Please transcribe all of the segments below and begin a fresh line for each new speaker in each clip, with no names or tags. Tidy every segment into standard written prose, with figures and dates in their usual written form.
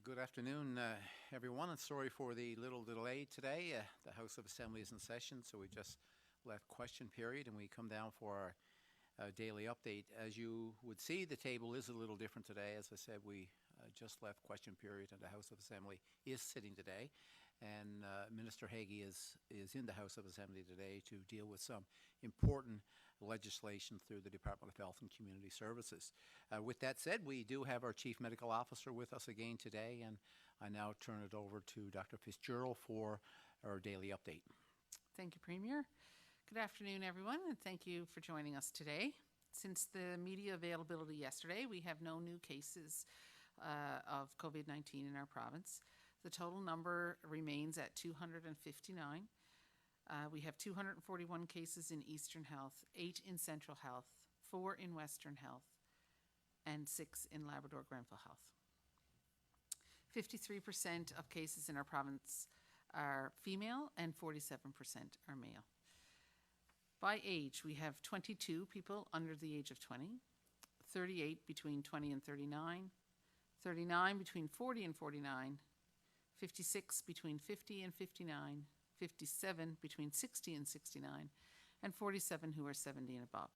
Good afternoon, everyone, and sorry for the little delay today. The House of Assembly is in session, so we just left question period and we come down for our daily update. As you would see, the table is a little different today. As I said, we just left question period and the House of Assembly is sitting today. And Minister Hagee is in the House of Assembly today to deal with some important legislation through the Department of Health and Community Services. With that said, we do have our Chief Medical Officer with us again today, and I now turn it over to Dr. Fitzgerald for our daily update.
Thank you, Premier. Good afternoon, everyone, and thank you for joining us today. Since the media availability yesterday, we have no new cases of COVID-19 in our province. The total number remains at 259. We have 241 cases in Eastern Health, 8 in Central Health, 4 in Western Health, and 6 in Labrador-Grenville Health. 53% of cases in our province are female and 47% are male. By age, we have 22 people under the age of 20, 38 between 20 and 39, 39 between 40 and 49, 56 between 50 and 59, 57 between 60 and 69, and 47 who are 70 and above.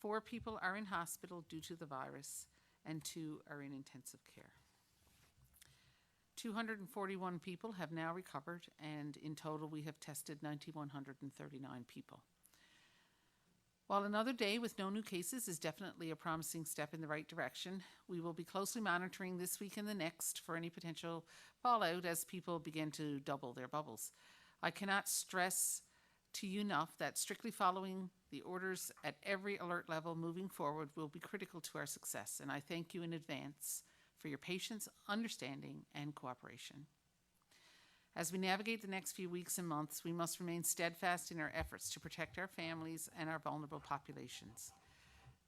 4 people are in hospital due to the virus, and 2 are in intensive care. 241 people have now recovered, and in total we have tested 9,139 people. While another day with no new cases is definitely a promising step in the right direction, we will be closely monitoring this week and the next for any potential fallout as people begin to double their bubbles. I cannot stress to you enough that strictly following the orders at every alert level moving forward will be critical to our success, and I thank you in advance for your patience, understanding, and cooperation. As we navigate the next few weeks and months, we must remain steadfast in our efforts to protect our families and our vulnerable populations.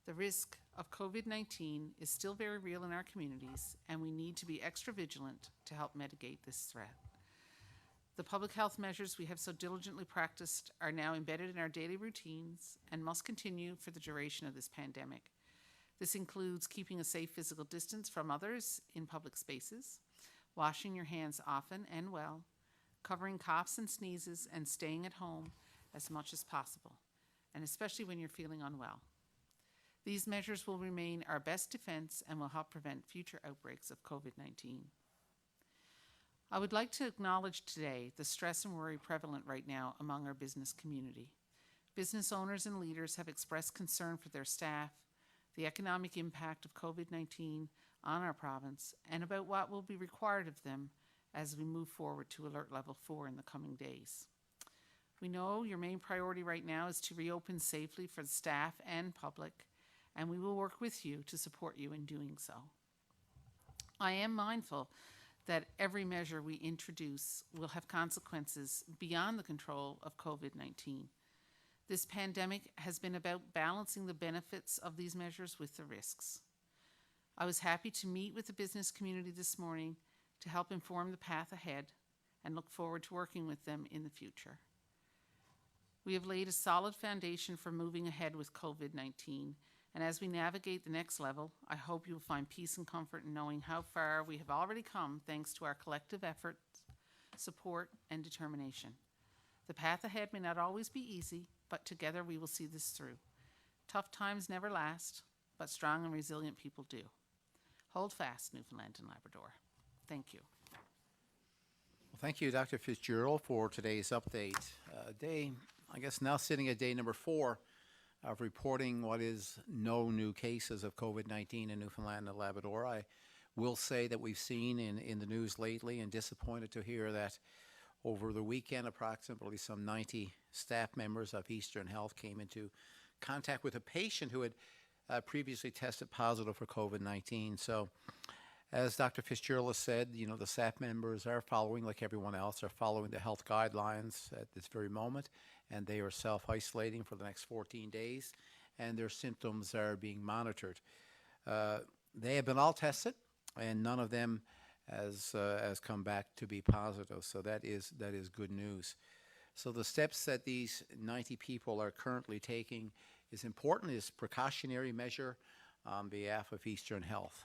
The risk of COVID-19 is still very real in our communities, and we need to be extra vigilant to help mitigate this threat. The public health measures we have so diligently practiced are now embedded in our daily routines and must continue for the duration of this pandemic. This includes keeping a safe physical distance from others in public spaces, washing your hands often and well, covering coughs and sneezes, and staying at home as much as possible, and especially when you're feeling unwell. These measures will remain our best defense and will help prevent future outbreaks of COVID-19. I would like to acknowledge today the stress and worry prevalent right now among our business community. Business owners and leaders have expressed concern for their staff, the economic impact of COVID-19 on our province, and about what will be required of them as we move forward to Alert Level 4 in the coming days. We know your main priority right now is to reopen safely for the staff and public, and we will work with you to support you in doing so. I am mindful that every measure we introduce will have consequences beyond the control of COVID-19. This pandemic has been about balancing the benefits of these measures with the risks. I was happy to meet with the business community this morning to help inform the path ahead and look forward to working with them in the future. We have laid a solid foundation for moving ahead with COVID-19, and as we navigate the next level, I hope you will find peace and comfort in knowing how far we have already come thanks to our collective efforts, support, and determination. The path ahead may not always be easy, but together we will see this through. Tough times never last, but strong and resilient people do. Hold fast, Newfoundland and Labrador. Thank you.
Well, thank you, Dr. Fitzgerald, for today's update. I guess now sitting at day number 4 of reporting what is no new cases of COVID-19 in Newfoundland and Labrador. I will say that we've seen in the news lately, and disappointed to hear that over the weekend, approximately some 90 staff members of Eastern Health came into contact with a patient who had previously tested positive for COVID-19. So, as Dr. Fitzgerald has said, the staff members are following, like everyone else, are following the health guidelines at this very moment, and they are self-isolating for the next 14 days, and their symptoms are being monitored. They have been all tested, and none of them has come back to be positive, so that is good news. So the steps that these 90 people are currently taking is important, is precautionary measure on behalf of Eastern Health.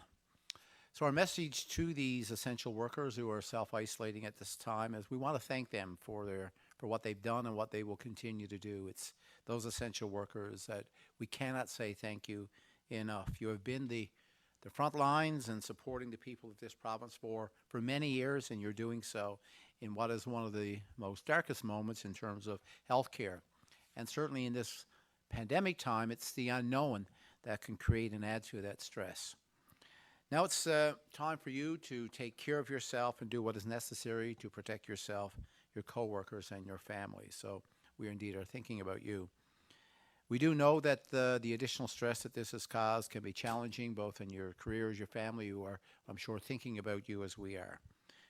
So our message to these essential workers who are self-isolating at this time is we want to thank them for what they've done and what they will continue to do. It's those essential workers that we cannot say thank you enough. You have been the front lines and supporting the people of this province for many years, and you're doing so in what is one of the most darkest moments in terms of healthcare. And certainly in this pandemic time, it's the unknown that can create and add to that stress. Now it's time for you to take care of yourself and do what is necessary to protect yourself, your coworkers, and your family. So we indeed are thinking about you. We do know that the additional stress that this has caused can be challenging, both in your careers, your family, who are, I'm sure, thinking about you as we are.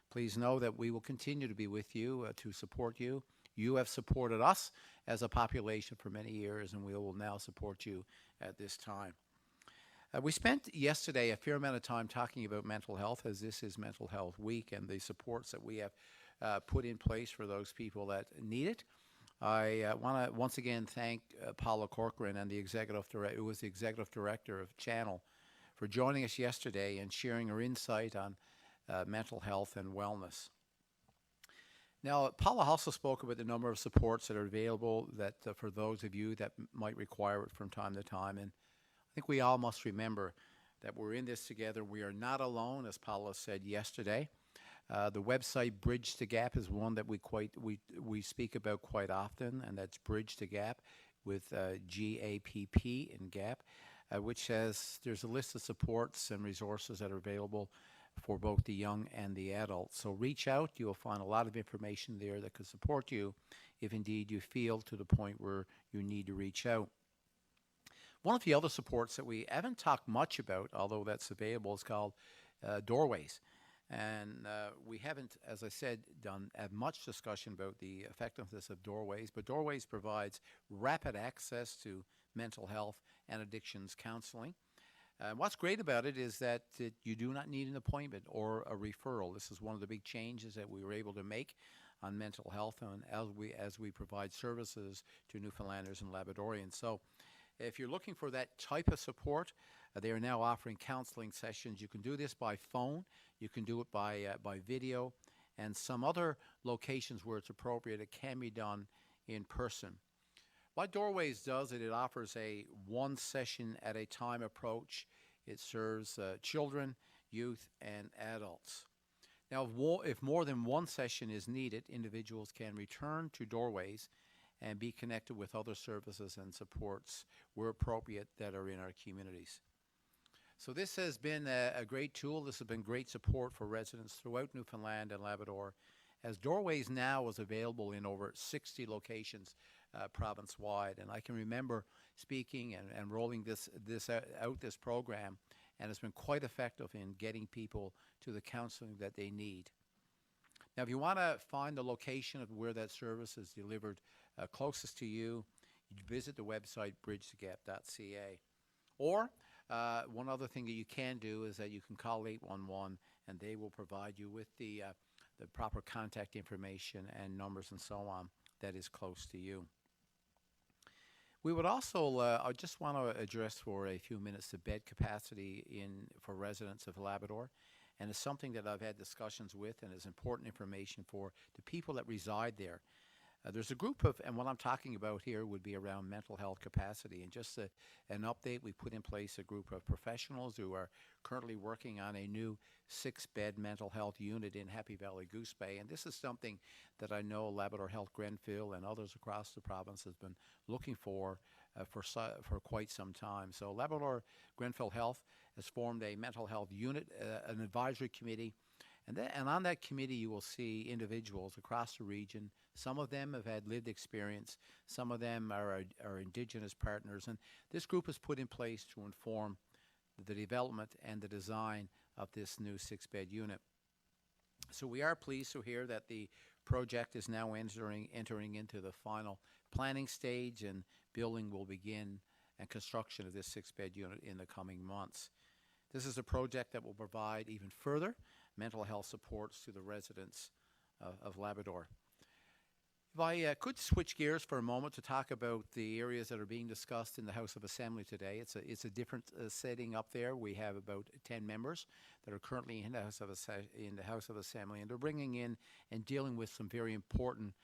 Please know that we will continue to be with you to support you. You have supported us as a population for many years, and we will now support you at this time. We spent yesterday a fair amount of time talking about mental health, as this is Mental Health Week, and the supports that we have put in place for those people that need it. I want to once again thank Paula Corcoran and who was the executive director of Channel, for joining us yesterday and sharing her insight on mental health and wellness. Now, Paula also spoke about the number of supports that are available that for those of you that might require it from time to time. And I think we all must remember that we're in this together. We are not alone, as Paula said yesterday. The website Bridge the Gap is one that we speak about quite often, and that's Bridge the Gap with GAPP in Gap, which says there's a list of supports and resources that are available for both the young and the adult. So reach out. You will find a lot of information there that could support you if indeed you feel to the point where you need to reach out. One of the other supports that we haven't talked much about, although that's available, is called Doorways. And we haven't, as I said, had much discussion about the effectiveness of Doorways, but Doorways provides rapid access to mental health and addictions counseling. What's great about it is that you do not need an appointment or a referral. This is one of the big changes that we were able to make on mental health and as we provide services to Newfoundlanders and Labradorians. So if you're looking for that type of support, they are now offering counseling sessions. You can do this by phone. You can do it by video. And some other locations where it's appropriate, it can be done in person. What Doorways does is it offers a one session at a time approach. It serves children, youth, and adults. Now, if more than one session is needed, individuals can return to Doorways and be connected with other services and supports where appropriate that are in our communities. So this has been a great tool. This has been great support for residents throughout Newfoundland and Labrador, as Doorways now is available in over 60 locations province-wide. And I can remember speaking and rolling this program, and it's been quite effective in getting people to the counseling that they need. Now, if you want to find the location of where that service is delivered closest to you, you visit the website bridgethegap.ca. Or one other thing that you can do is that you can call 811, and they will provide you with the proper contact information and numbers and so on that is close to you. We would also, I just want to address for a few minutes the bed capacity for residents of Labrador. And it's something that I've had discussions with and is important information for the people that reside there. There's a group of, and what I'm talking about here would be around mental health capacity. And just an update, we put in place a group of professionals who are currently working on a new 6-bed mental health unit in Happy Valley Goose Bay. And this is something that I know Labrador Health Grenfell and others across the province has been looking for quite some time. So Labrador Grenfell Health has formed a mental health unit, an advisory committee. And on that committee, you will see individuals across the region. Some of them have had lived experience. Some of them are Indigenous partners. And this group is put in place to inform the development and the design of this new 6-bed unit. So we are pleased to hear that the project is now entering into the final planning stage, and building will begin and construction of this 6-bed unit in the coming months. This is a project that will provide even further mental health supports to the residents of Labrador. If If I could switch gears for a moment to talk about the areas that are being discussed in the House of Assembly today. It's a different setting up there. We have about 10 members that are currently in the House of Assembly, and they're bringing in and dealing with some very important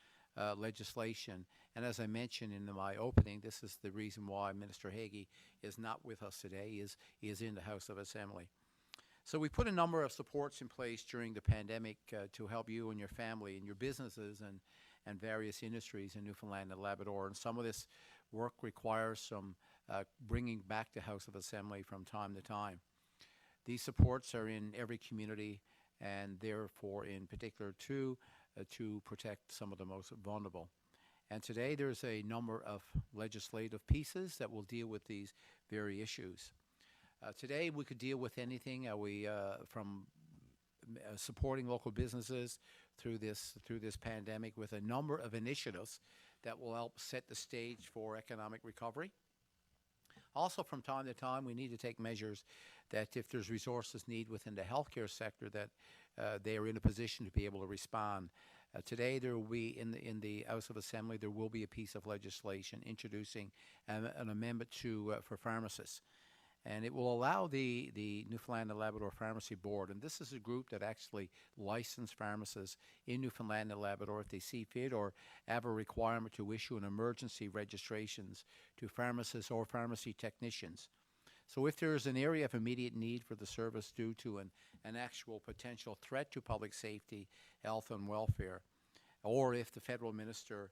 legislation. And as I mentioned in my opening, this is the reason why Minister Hagee is not with us today. He is in the House of Assembly. So we put a number of supports in place during the pandemic to help you and your family and your businesses and various industries in Newfoundland and Labrador. And some of this work requires some bringing back the House of Assembly from time to time. These supports are in every community, and therefore in particular to protect some of the most vulnerable. And today there's a number of legislative pieces that will deal with these very issues. Today we could deal with anything from supporting local businesses through this pandemic with a number of initiatives that will help set the stage for economic recovery. Also, from time to time, we need to take measures that if there's resources needed within the healthcare sector, that they are in a position to be able to respond. Today, there will be in the House of Assembly, there will be a piece of legislation introducing an amendment for pharmacists. And it will allow the Newfoundland and Labrador Pharmacy Board, and this is a group that actually license pharmacists in Newfoundland and Labrador if they see fit or have a requirement to issue an emergency registrations to pharmacists or pharmacy technicians. So if there is an area of immediate need for the service due to an actual potential threat to public safety, health and welfare, or if the federal minister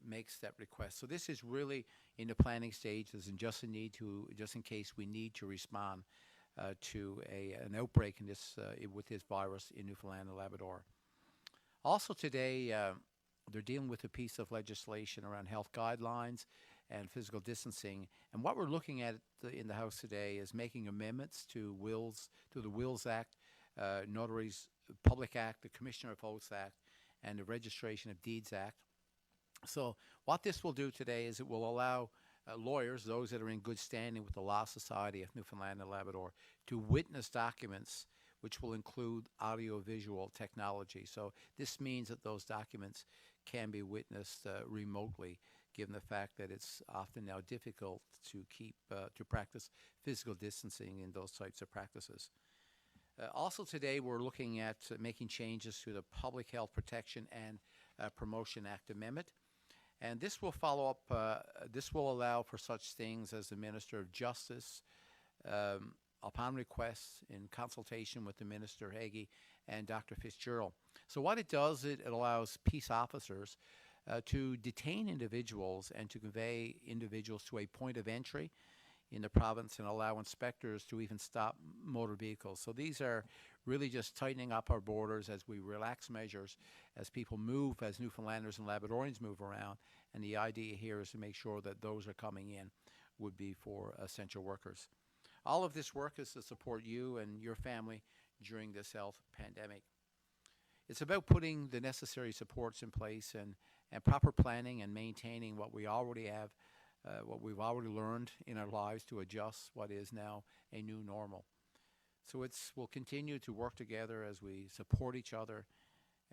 makes that request. So this is really in the planning stages and just in case we need to respond to an outbreak with this virus in Newfoundland and Labrador. Also today, they're dealing with a piece of legislation around health guidelines and physical distancing. And what we're looking at in the House today is making amendments to the Wills Act, Notaries Public Act, the Commissioner of Oaths Act, and the Registration of Deeds Act. So what this will do today is it will allow lawyers, those that are in good standing with the Law Society of Newfoundland and Labrador, to witness documents which will include audio-visual technology. So this means that those documents can be witnessed remotely, given the fact that it's often now difficult to practice physical distancing in those types of practices. Also today, we're looking at making changes to the Public Health Protection and Promotion Act Amendment. And this will follow up, this will allow for such things as the Minister of Justice, upon request in consultation with the Minister Hagee and Dr. Fitzgerald. So what it does, it allows peace officers to detain individuals and to convey individuals to a point of entry in the province and allow inspectors to even stop motor vehicles. So these are really just tightening up our borders as we relax measures, as people move, as Newfoundlanders and Labradorians move around. And the idea here is to make sure that those are coming in would be for essential workers. All of this work is to support you and your family during this health pandemic. It's about putting the necessary supports in place and proper planning and maintaining what we already have, what we've already learned in our lives to adjust what is now a new normal. So we'll continue to work together as we support each other,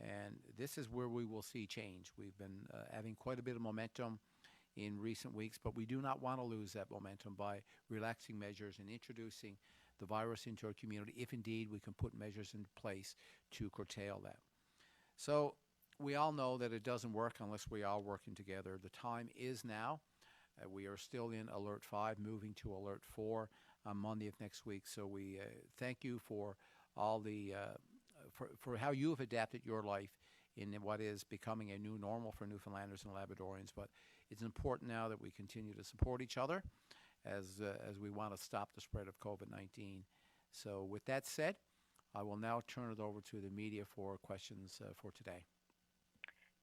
and this is where we will see change. We've been having quite a bit of momentum in recent weeks, but we do not want to lose that momentum by relaxing measures and introducing the virus into our community, if indeed we can put measures in place to curtail that. So we all know that it doesn't work unless we are working together. The time is now. We are still in Alert 5, moving to Alert 4 on Monday of next week. So we thank you for all the for how you have adapted your life in what is becoming a new normal for Newfoundlanders and Labradorians. But it's important now that we continue to support each other as we want to stop the spread of COVID-19. So with that said, I will now turn it over to the media for questions for today.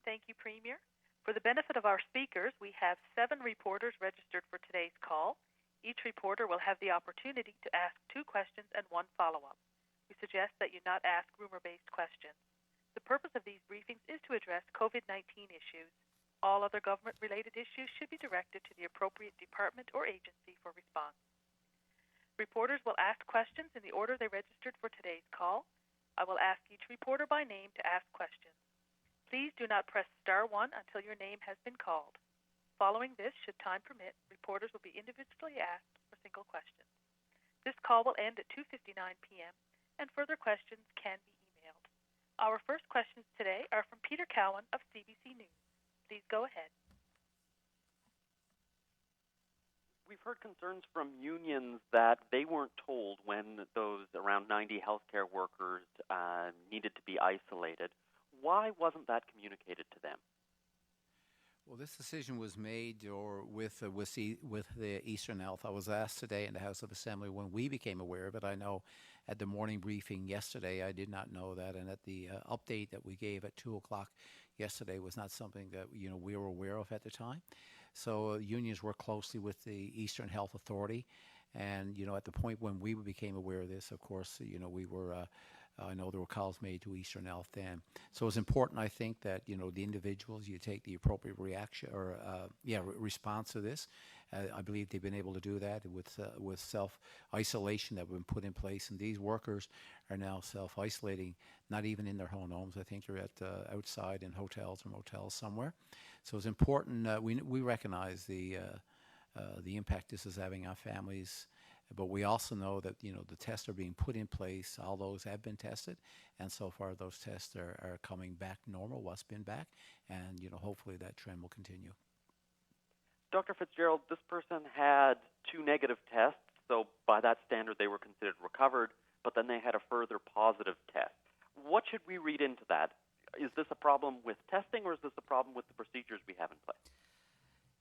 Thank you, Premier. For the benefit of our speakers, we have 7 reporters registered for today's call. Each reporter will have the opportunity to ask 2 questions and 1 follow-up. We suggest that you not ask rumor-based questions. The purpose of these briefings is to address COVID-19 issues. All other government-related issues should be directed to the appropriate department or agency for response. Reporters will ask questions in the order they registered for today's call. I will ask each reporter by name to ask questions. Please do not press star 1 until your name has been called. Following this, should time permit, reporters will be individually asked for single questions. This call will end at 2:59 p.m., and further questions can be emailed. Our first questions today are from Peter Cowan of CBC News. Please go ahead.
We've heard concerns from unions that they weren't told when those around 90 healthcare workers needed to be isolated. Why wasn't that communicated to them?
Well, this decision was made with the Eastern Health. I was asked today in the House of Assembly when we became aware of it. I know at the morning briefing yesterday, I did not know that, and at the update that we gave at 2:00 yesterday was not something that we were aware of at the time. So unions work closely with the Eastern Health Authority, and at the point when we became aware of this, of course, we were. I know there were calls made to Eastern Health then. So it's important, I think, that, the individuals, you take the appropriate reaction or, response to this. I believe they've been able to do that with self-isolation that have been put in place. And these workers are now self-isolating, not even in their own homes. I think they're at outside in hotels or motels somewhere. So it's important. We recognize the impact this is having on families. But we also know that, the tests are being put in place. All those have been tested. And so far, those tests are coming back normal, what's been back. And, hopefully that trend will continue.
Dr. Fitzgerald, this person had 2 negative tests. So by that standard, they were considered recovered. But then they had a further positive test. What should we read into that? Is this a problem with testing, or is this a problem with the procedures we have in place?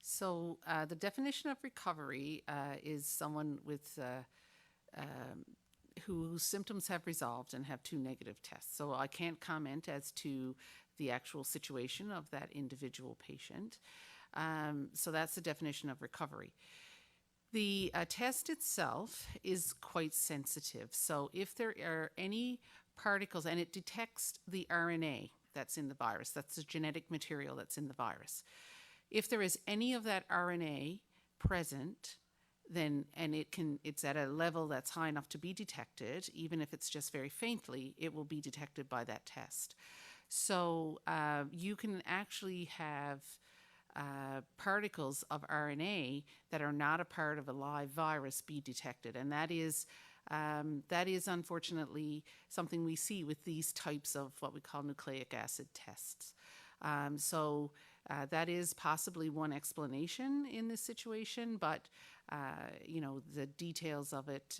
So the definition of recovery is someone with whose symptoms have resolved and have 2 negative tests. So I can't comment as to the actual situation of that individual patient. So that's the definition of recovery. The test itself is quite sensitive. So if there are any particles, and it detects the RNA that's in the virus, that's the genetic material that's in the virus. If there is any of that RNA present, then it's at a level that's high enough to be detected, even if it's just very faintly, it will be detected by that test. So you can actually have particles of RNA that are not a part of a live virus be detected, and that is unfortunately something we see with these types of what we call nucleic acid tests. So that is possibly one explanation in this situation, but the details of it,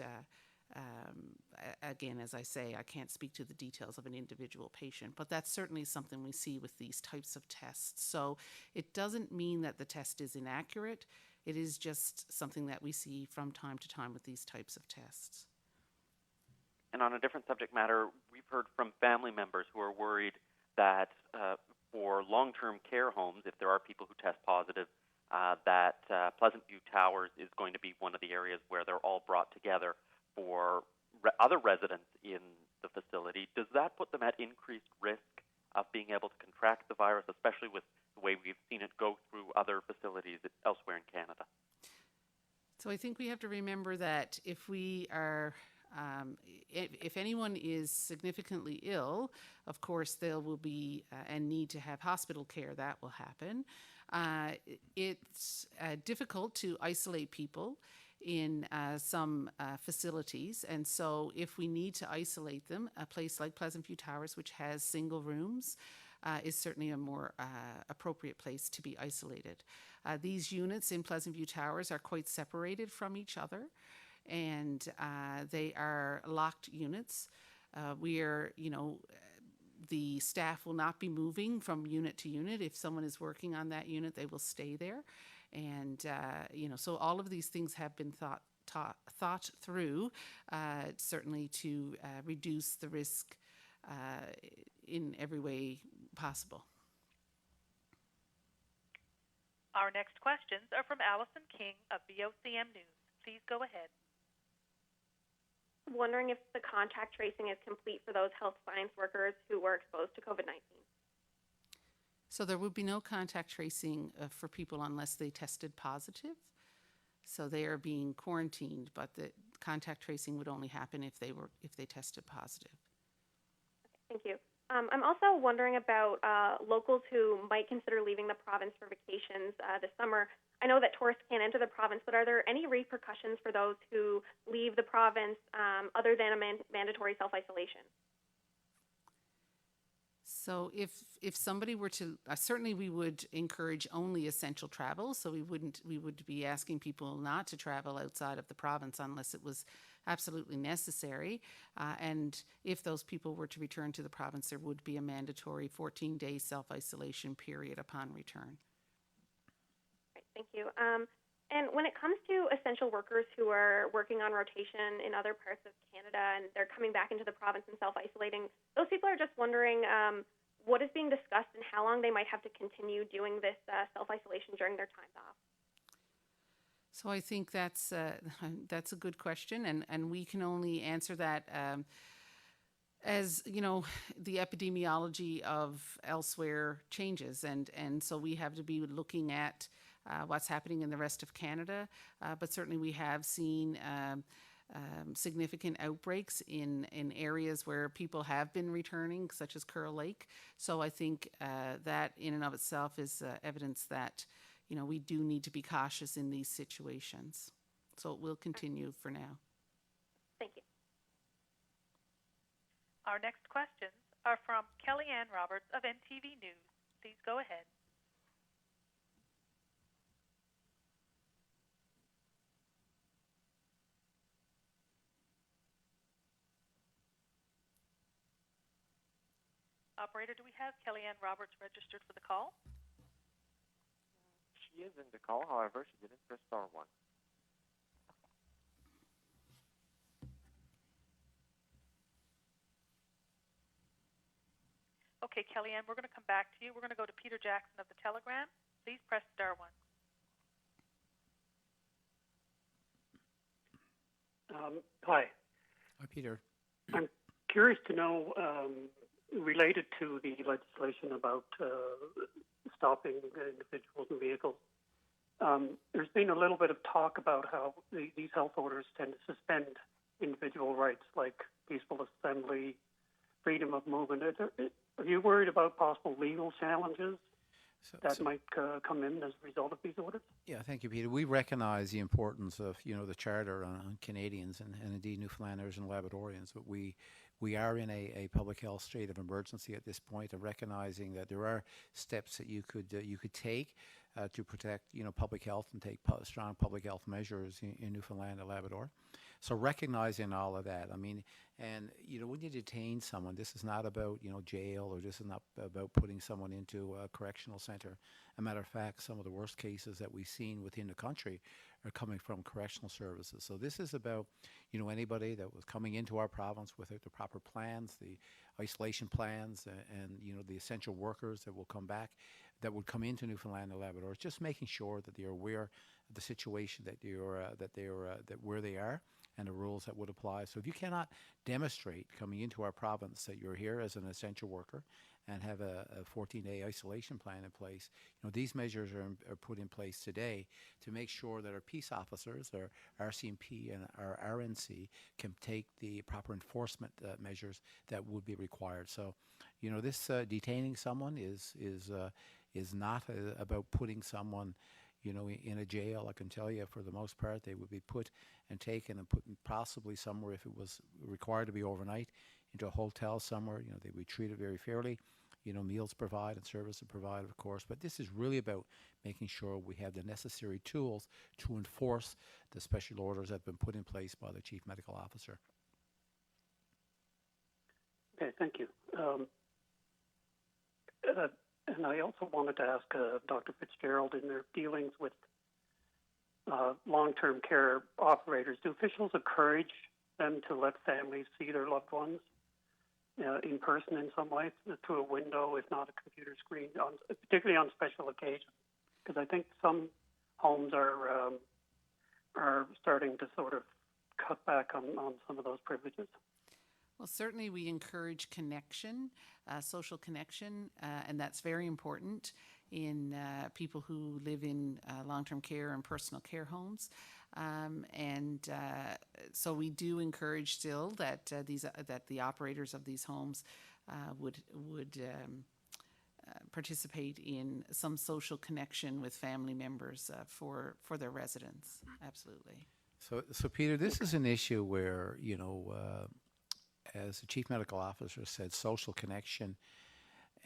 again, as I say, I can't speak to the details of an individual patient, but that's certainly something we see with these types of tests. So it doesn't mean that the test is inaccurate. It is just something that we see from time to time with these types of tests.
And on a different subject matter, we've heard from family members who are worried that for long-term care homes, if there are people who test positive, that Pleasant View Towers is going to be one of the areas where they're all brought together for other residents in the facility. Does that put them at increased risk of being able to contract the virus, especially with the way we've seen it go through other facilities elsewhere in Canada?
So I think we have to remember that if we are if anyone is significantly ill, of course, there will be and need to have hospital care. That will happen. It's difficult to isolate people in some facilities, and so if we need to isolate them, a place like Pleasant View Towers, which has single rooms, is certainly a more appropriate place to be isolated. These units in Pleasant View Towers are quite separated from each other, and they are locked units. The staff will not be moving from unit to unit. If someone is working on that unit, they will stay there. And, so all of these things have been thought through, certainly to reduce the risk in every way possible.
Our next questions are from Allison King of VOCM News. Please go ahead.
Wondering if the contact tracing is complete for those health science workers who were exposed to COVID-19.
So there would be no contact tracing for people unless they tested positive. So they are being quarantined, but the contact tracing would only happen if they tested positive.
Thank you. I'm also wondering about locals who might consider leaving the province for vacations this summer. I know that tourists can't enter the province, but are there any repercussions for those who leave the province other than a mandatory self-isolation?
So if somebody were to, certainly we would encourage only essential travel. So we would be asking people not to travel outside of the province unless it was absolutely necessary. And if those people were to return to the province, there would be a mandatory 14-day self-isolation period upon return.
Right, thank you. And when it comes to essential workers who are working on rotation in other parts of Canada and they're coming back into the province and self-isolating, those people are just wondering what is being discussed and how long they might have to continue doing this self-isolation during their times off.
So I think that's a good question, and we can only answer that as you know the epidemiology of elsewhere changes, and so we have to be looking at what's happening in the rest of Canada. But certainly we have seen significant outbreaks in areas where people have been returning, such as Curl Lake. So I think that in and of itself is evidence that we do need to be cautious in these situations. So it will continue for now.
Thank you.
Our next questions are from Kellyanne Roberts of NTV News. Please go ahead. Operator, do we have Kellyanne Roberts registered for the call?
She is in the call, however, she didn't press star 1.
Okay, Kellyanne, we're going to come back to you. We're going to go to Peter Jackson of the Telegram. Please press star 1.
Hi.
Hi, Peter.
I'm curious to know, related to the legislation about stopping individuals and vehicles, there's been a little bit of talk about how these health orders tend to suspend individual rights like peaceful assembly, freedom of movement. Are you worried about possible legal challenges that might come in as a result of these orders?
Yeah, thank you, Peter. We recognize the importance of the Charter on Canadians and indeed Newfoundlanders and Labradorians, but we are in a public health state of emergency at this point, and recognizing that there are steps that you could take to protect public health and take strong public health measures in Newfoundland and Labrador. So recognizing all of that, I mean, and when you detain someone, this is not about jail, or this is not about putting someone into a correctional center. As a matter of fact, some of the worst cases that we've seen within the country are coming from correctional services. So this is about anybody that was coming into our province without the proper plans, the isolation plans, and the essential workers that will come back, that would come into Newfoundland and Labrador. It's just making sure that they're aware of the situation that where they are, and the rules that would apply. So if you cannot demonstrate coming into our province that you're here as an essential worker and have a 14-day isolation plan in place, these measures are put in place today to make sure that our peace officers, our RCMP and our RNC, can take the proper enforcement measures that would be required. So, this detaining someone is not about putting someone in a jail. I can tell you, for the most part, they would be put and taken and put possibly somewhere, if it was required to be overnight, into a hotel somewhere. They would be treated very fairly. Meals provided and services provided, of course. But this is really about making sure we have the necessary tools to enforce the special orders that have been put in place by the Chief Medical Officer.
Okay, thank you. And I also wanted to ask Dr. Fitzgerald, in their dealings with long-term care operators, do officials encourage them to let families see their loved ones in person in some way, through a window, if not a computer screen, particularly on special occasions? Because I think some homes are starting to sort of cut back on some of those privileges.
Well, certainly we encourage connection, social connection, and that's very important in people who live in long-term care and personal care homes. So we do encourage still that that the operators of these homes would participate in some social connection with family members for their residents. Absolutely.
So Peter, this is an issue where, as the chief medical officer said, social connection.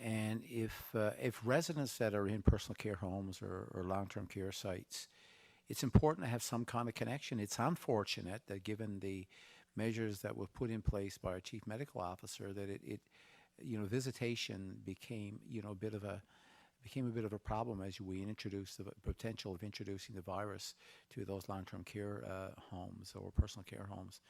And if residents that are in personal care homes or long-term care sites, it's important to have some kind of connection. It's unfortunate that given the measures that were put in place by our chief medical officer, that it visitation became a bit of a problem as we introduced the potential of introducing the virus to those long-term care homes or personal care homes.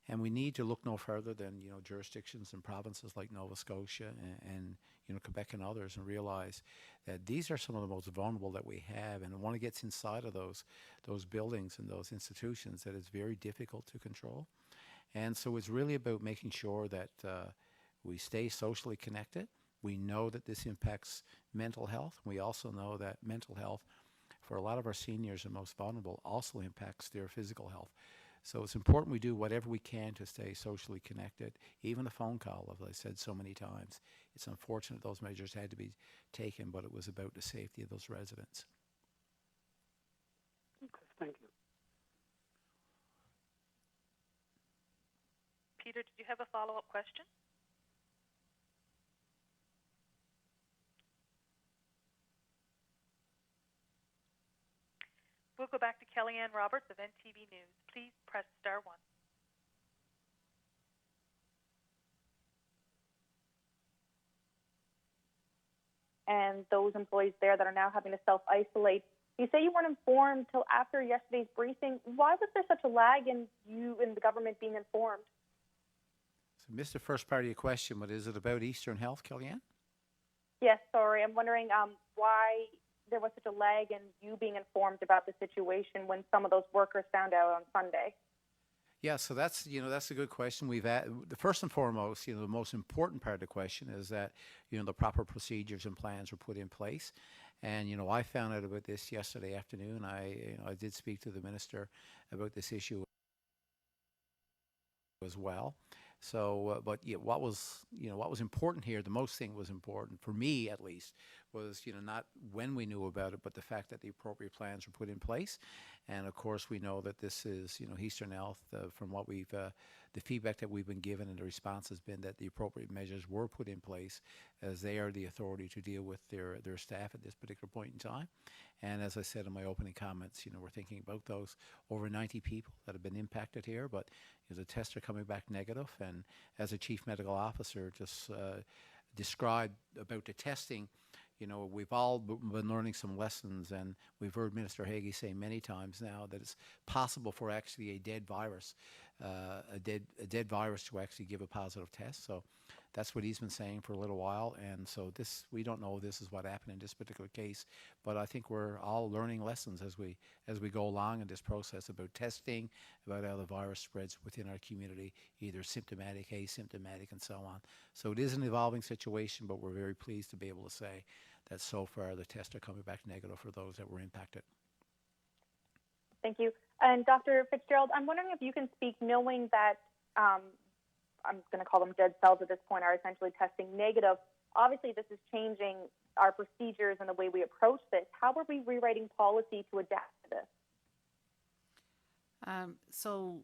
And we need to look no further than jurisdictions and provinces like Nova Scotia and Quebec and others, and realize that these are some of the most vulnerable that we have. And when it gets inside of those buildings and those institutions, that it's very difficult to control. And so it's really about making sure that we stay socially connected. We know that this impacts mental health. We also know that mental health for a lot of our seniors and most vulnerable also impacts their physical health. So it's important we do whatever we can to stay socially connected, even a phone call, as I said so many times. It's unfortunate those measures had to be taken, but it was about the safety of those residents.
Okay, thank you.
Peter, did you have a follow-up question? We'll go back to Kellyanne Roberts of NTV News. Please press star 1.
And those employees there that are now having to self-isolate. You say you weren't informed till after yesterday's briefing. Why was there such a lag in you and the government being informed?
So missed the first part of your question, but is it about Eastern Health, Kellyanne?
Yes, sorry. I'm wondering why there was such a lag in you being informed about the situation when some of those workers found out on Sunday.
Yeah, so that's a good question. The first and foremost, the most important part of the question is that the proper procedures and plans were put in place. And I found out about this yesterday afternoon. I did speak to the minister about this issue as well. So, what was important here, the most thing was important for me at least, was not when we knew about it, but the fact that the appropriate plans were put in place. And of course, we know that this is Eastern Health. From what the feedback that we've been given and the response has been that the appropriate measures were put in place, as they are the authority to deal with their staff at this particular point in time. And as I said in my opening comments, we're thinking about those over 90 people that have been impacted here, but the tests are coming back negative. And as a chief medical officer just described about the testing, we've all been learning some lessons, and we've heard Minister Hagee say many times now that it's possible for actually a dead virus to actually give a positive test. So that's what he's been saying for a little while. And so we don't know this is what happened in this particular case, but I think we're all learning lessons as we go along in this process about testing, about how the virus spreads within our community, either symptomatic, asymptomatic, and so on. So it is an evolving situation, but we're very pleased to be able to say that so far the tests are coming back negative for those that were impacted.
Thank you. And Dr. Fitzgerald, I'm wondering if you can speak, knowing that I'm going to call them dead cells at this point, are essentially testing negative. Obviously, this is changing our procedures and the way we approach this. How are we rewriting policy to adapt to this?
So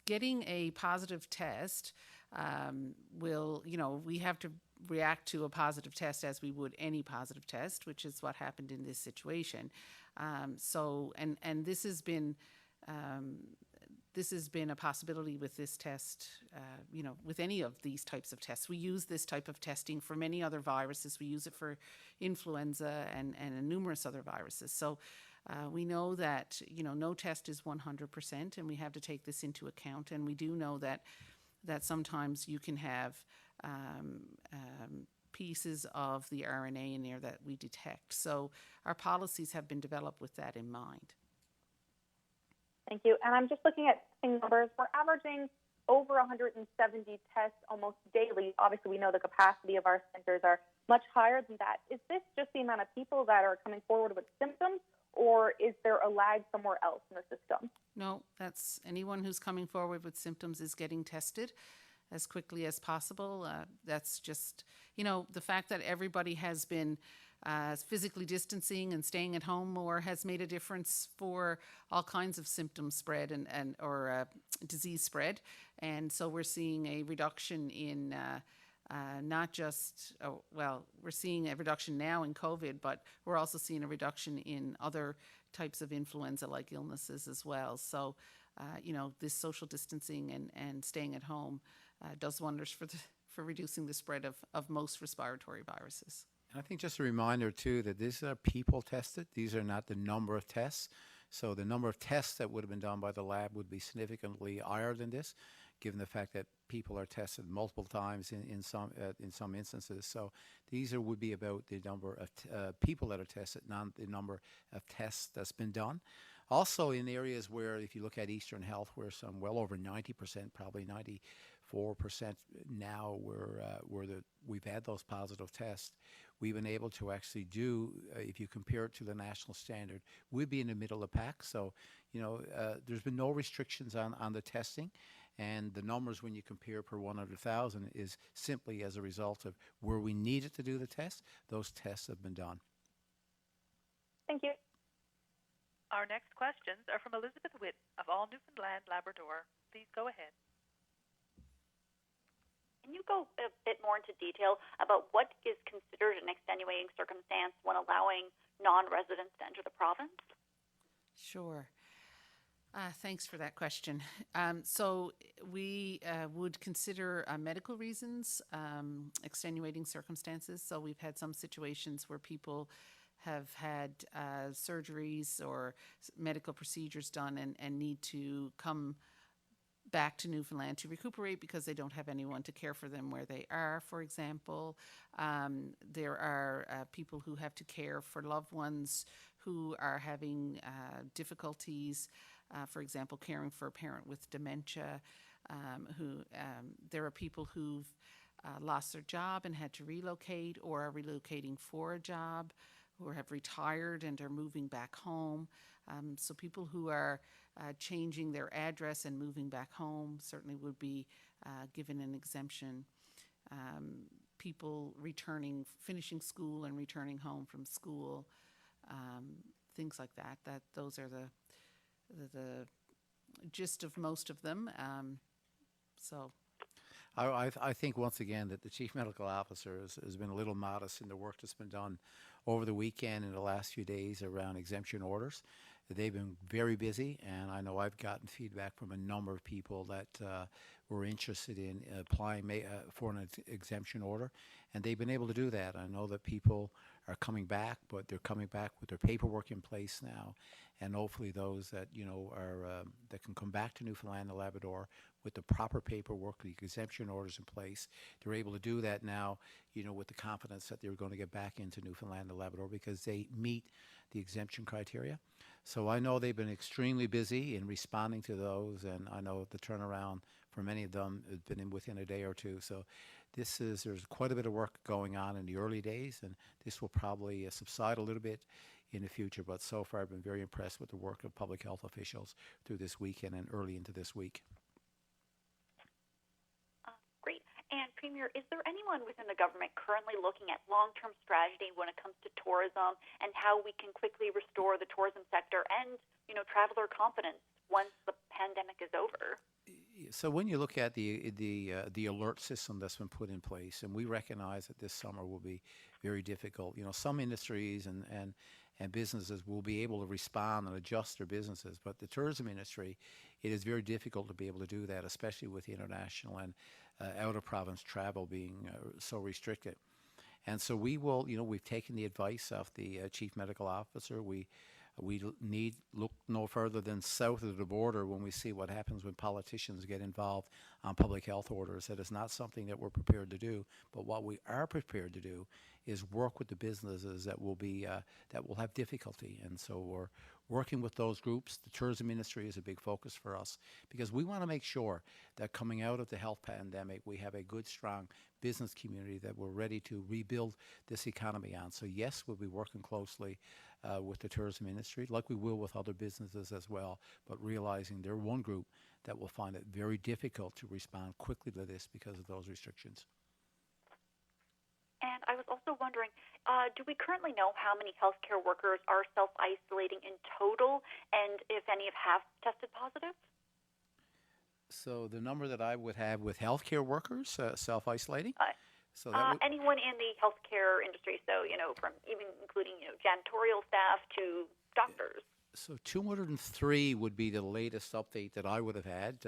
getting a positive test will, we have to react to a positive test as we would any positive test, which is what happened in this situation. And this has been a possibility with this test, with any of these types of tests. We use this type of testing for many other viruses. We use it for influenza and numerous other viruses. So we know that, no test is 100%, and we have to take this into account. And we do know that sometimes you can have pieces of the RNA in there that we detect. So our policies have been developed with that in mind.
Thank you. And I'm just looking at numbers. We're averaging over 170 tests almost daily. Obviously, we know the capacity of our centers are much higher than that. Is this just the amount of people that are coming forward with symptoms, or is there a lag somewhere else in the system?
No, that's anyone who's coming forward with symptoms is getting tested as quickly as possible. That's just, the fact that everybody has been physically distancing and staying at home more has made a difference for all kinds of symptom spread or disease spread. And so we're seeing a reduction in not just, we're seeing a reduction now in COVID, but we're also seeing a reduction in other types of influenza-like illnesses as well. So, this social distancing and staying at home does wonders for reducing the spread of most respiratory viruses.
And I think just a reminder, too, that these are people tested. These are not the number of tests. So the number of tests that would have been done by the lab would be significantly higher than this, given the fact that people are tested multiple times in some instances. So these would be about the number of people that are tested, not the number of tests that's been done. Also in areas where, if you look at Eastern Health, where some well over 90%, probably 94% now, we've had those positive tests, we've been able to actually do, if you compare it to the national standard, we'd be in the middle of the pack. So, there's been no restrictions on the testing. And the numbers, when you compare per 100,000, is simply as a result of where we needed to do the test, those tests have been done.
Thank you.
Our next questions are from Elizabeth Witt of All Newfoundland Labrador. Please go ahead.
Can you go a bit more into detail about what is considered an extenuating circumstance when allowing non-residents to enter the province?
Sure. Thanks for that question. So we would consider medical reasons extenuating circumstances. So we've had some situations where people have had surgeries or medical procedures done and need to come back to Newfoundland to recuperate because they don't have anyone to care for them where they are, for example. There are people who have to care for loved ones who are having difficulties, for example, caring for a parent with dementia. There are people who've lost their job and had to relocate or are relocating for a job, who have retired and are moving back home. So people who are changing their address and moving back home certainly would be given an exemption. People finishing school and returning home from school, things like that. Those are the gist of most of them.
I think once again that the Chief Medical Officer has been a little modest in the work that's been done over the weekend and the last few days around exemption orders. They've been very busy, and I know I've gotten feedback from a number of people that were interested in applying for an exemption order, and they've been able to do that. I know that people are coming back, but they're coming back with their paperwork in place now, and hopefully those that that can come back to Newfoundland and Labrador with the proper paperwork, the exemption orders in place, they're able to do that now, with the confidence that they're going to get back into Newfoundland and Labrador because they meet the exemption criteria. So I know they've been extremely busy in responding to those, and I know the turnaround for many of them has been within a day or two. So there's quite a bit of work going on in the early days, and this will probably subside a little bit in the future. But so far, I've been very impressed with the work of public health officials through this weekend and early into this week.
Great. And Premier, is there anyone within the government currently looking at long-term strategy when it comes to tourism and how we can quickly restore the tourism sector and, traveler confidence once the pandemic is over?
So when you look at the alert system that's been put in place, and we recognize that this summer will be very difficult. Some industries and businesses will be able to respond and adjust their businesses, but the tourism industry, it is very difficult to be able to do that, especially with international and out-of-province travel being so restricted. And so we will, we've taken the advice of the Chief Medical Officer. We need look no further than south of the border when we see what happens when politicians get involved on public health orders. That is not something that we're prepared to do. But what we are prepared to do is work with the businesses that will have difficulty. And so we're working with those groups. The tourism industry is a big focus for us because we want to make sure that coming out of the health pandemic, we have a good, strong business community that we're ready to rebuild this economy on. So yes, we'll be working closely with the tourism industry, like we will with other businesses as well, but realizing they're one group that will find it very difficult to respond quickly to this because of those restrictions.
And I was also wondering, do we currently know how many healthcare workers are self-isolating in total, and if any have tested positive?
So the number that I would have with healthcare workers self-isolating, so that would,
Anyone in the healthcare industry, so, from even including, janitorial staff to doctors.
so 203 would be the latest update that I would have had,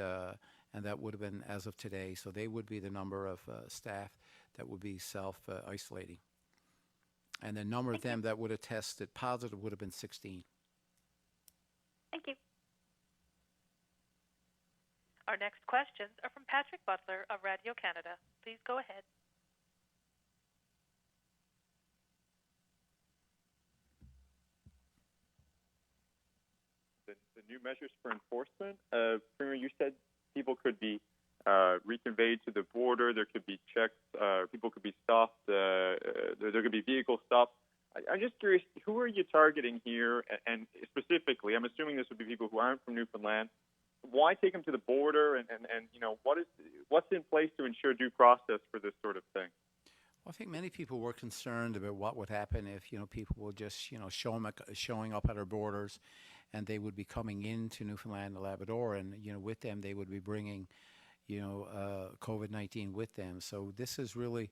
and that would have been as of today. So they would be the number of staff that would be self-isolating. And the number of them that would have tested positive would have been 16.
Thank you.
Our next questions are from Patrick Butler of Radio Canada. Please go ahead.
The new measures for enforcement, Premier, you said people could be reconveyed to the border. There could be checks. People could be stopped. There could be vehicle stops. I'm just curious, who are you targeting here? And specifically, I'm assuming this would be people who aren't from Newfoundland. Why take them to the border? And what's in place to ensure due process for this sort of thing?
Well, I think many people were concerned about what would happen if people would just showing up at our borders, and they would be coming into Newfoundland and Labrador, and with them they would be bringing COVID-19 with them. So this is really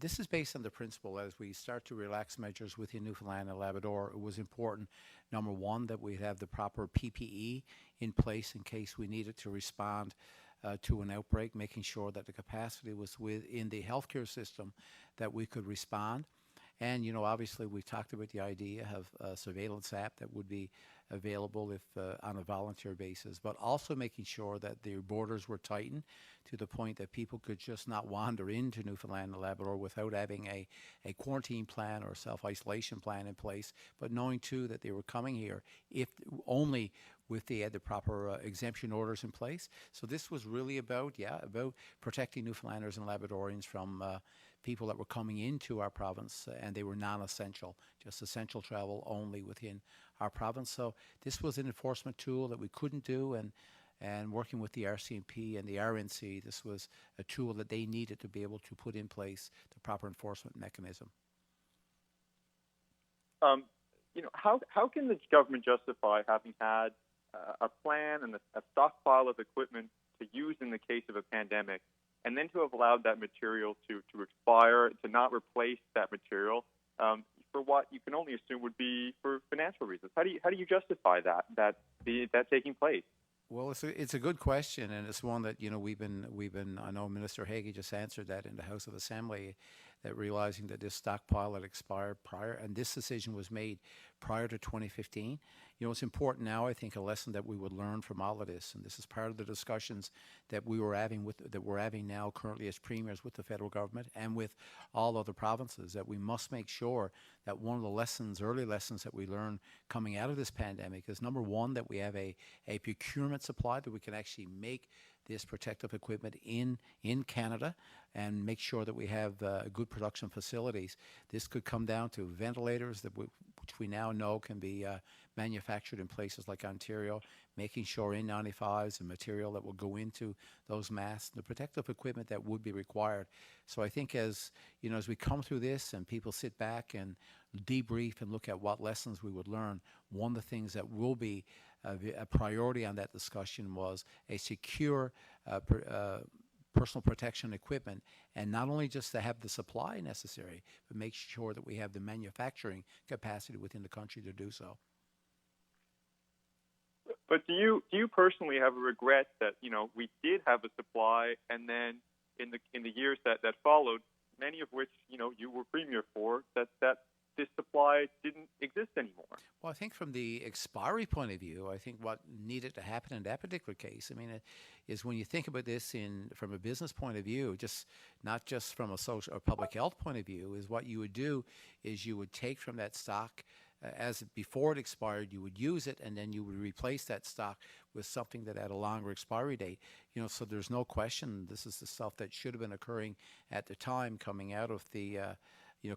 this is based on the principle as we start to relax measures within Newfoundland and Labrador. It was important, number one, that we have the proper PPE in place in case we needed to respond to an outbreak, making sure that the capacity was within the healthcare system that we could respond. And, obviously we talked about the idea of a surveillance app that would be available if on a volunteer basis, but also making sure that the borders were tightened to the point that people could just not wander into Newfoundland and Labrador without having a quarantine plan or self-isolation plan in place, but knowing too that they were coming here if only with the proper exemption orders in place. So this was really about protecting Newfoundlanders and Labradorians from people that were coming into our province, and they were non-essential, just essential travel only within our province. So this was an enforcement tool that we couldn't do, and working with the RCMP and the RNC, this was a tool that they needed to be able to put in place the proper enforcement mechanism.
How can the government justify having had a plan and a stockpile of equipment to use in the case of a pandemic, and then to have allowed that material to expire, to not replace that material for what you can only assume would be for financial reasons? How do you justify that taking place?
Well, it's a good question, and it's one that we've been. I know Minister Hagee just answered that in the House of Assembly, that realizing that this stockpile had expired prior, and this decision was made prior to 2015. It's important now, I think, a lesson that we would learn from all of this, and this is part of the discussions that we're having now currently as premiers with the federal government and with all other provinces, that we must make sure that one of the early lessons that we learn coming out of this pandemic is, number one, that we have a procurement supply, that we can actually make this protective equipment in Canada and make sure that we have good production facilities. This could come down to ventilators which we now know can be manufactured in places like Ontario, making sure N95s and material that will go into those masks, the protective equipment that would be required. So I think as we come through this and people sit back and debrief and look at what lessons we would learn, one of the things that will be a priority on that discussion was a secure personal protection equipment, and not only just to have the supply necessary, but make sure that we have the manufacturing capacity within the country to do so.
But do you personally have a regret that we did have a supply, and then in the years that followed, many of which you were premier for, that this supply didn't exist anymore?
Well, I think from the expiry point of view, I think what needed to happen in that particular case, is when you think about this from a business point of view, not just from a social or public health point of view, is what you would do is you would take from that stock as before it expired, you would use it, and then you would replace that stock with something that had a longer expiry date. So there's no question this is the stuff that should have been occurring at the time coming out of the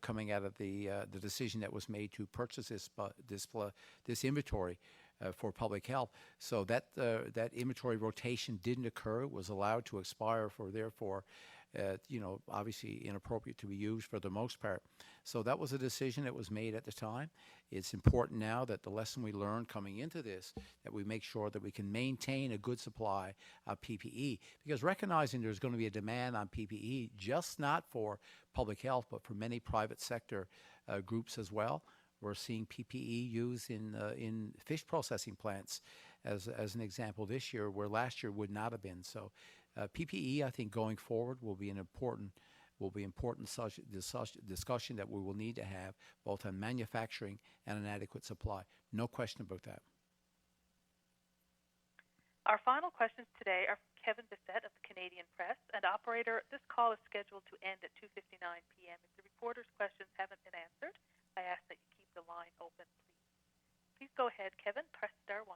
coming out of the decision that was made to purchase this inventory for public health. So that inventory rotation didn't occur. It was allowed to expire therefore, obviously inappropriate to be used for the most part. So that was a decision that was made at the time. It's important now that the lesson we learned coming into this, that we make sure that we can maintain a good supply of PPE, because recognizing there's going to be a demand on PPE, just not for public health, but for many private sector groups as well. We're seeing PPE used in fish processing plants as an example this year, where last year would not have been. So PPE, I think, going forward will be important discussion that we will need to have, both on manufacturing and an adequate supply. No question about that.
Our final questions today are from Kevin Bissett of the Canadian Press. And operator, this call is scheduled to end at 2:59 p.m. If the reporter's questions haven't been answered, I ask that you keep the line open, please. Please go ahead, Kevin. Press star 1.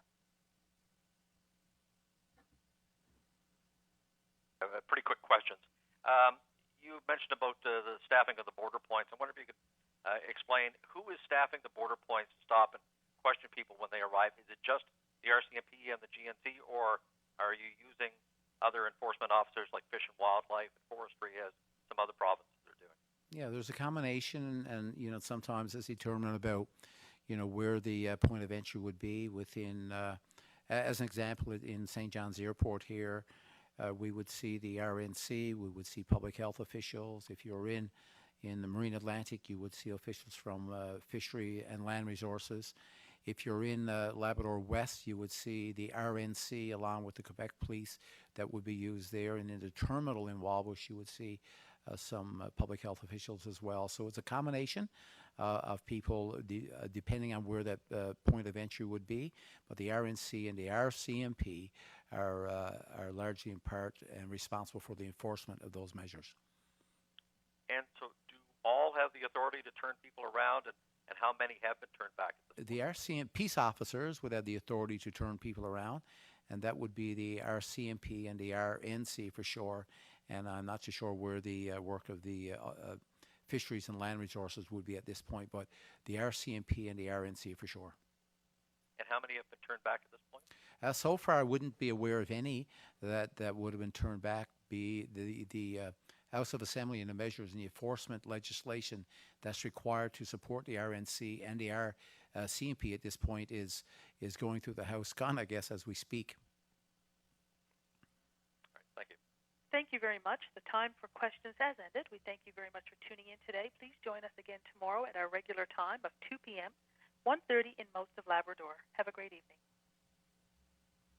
Pretty quick questions. You mentioned about the staffing of the border points. I wonder if you could explain who is staffing the border points to stop and question people when they arrive. Is it just the RCMP and the GNC, or are you using other enforcement officers like Fish and Wildlife and Forestry, as some other provinces are doing?
Yeah, there's a combination, and sometimes it's determined about where the point of entry would be within. As an example, in St. John's Airport here, we would see the RNC, we would see public health officials. If you're in the Marine Atlantic, you would see officials from Fishery and Land Resources. If you're in Labrador West, you would see the RNC along with the Quebec Police that would be used there. And in the terminal in Walbush, you would see some public health officials as well. So it's a combination of people depending on where that point of entry would be. But the RNC and the RCMP are largely in part and responsible for the enforcement of those measures.
And so do all have the authority to turn people around, and how many have been turned back?
The RCMP peace officers would have the authority to turn people around, and that would be the RCMP and the RNC for sure. And I'm not too sure where the work of the Fisheries and Land Resources would be at this point, but the RCMP and the RNC for sure.
And how many have been turned back at this point?
So far, I wouldn't be aware of any that would have been turned back. The House of Assembly and the measures and the enforcement legislation that's required to support the RNC and the RCMP at this point is going through the House Con, I guess, as we speak.
All right, thank you.
Thank you very much. The time for questions has ended. We thank you very much for tuning in today. Please join us again tomorrow at our regular time of 2 p.m., 1:30 in most of Labrador. Have a great evening.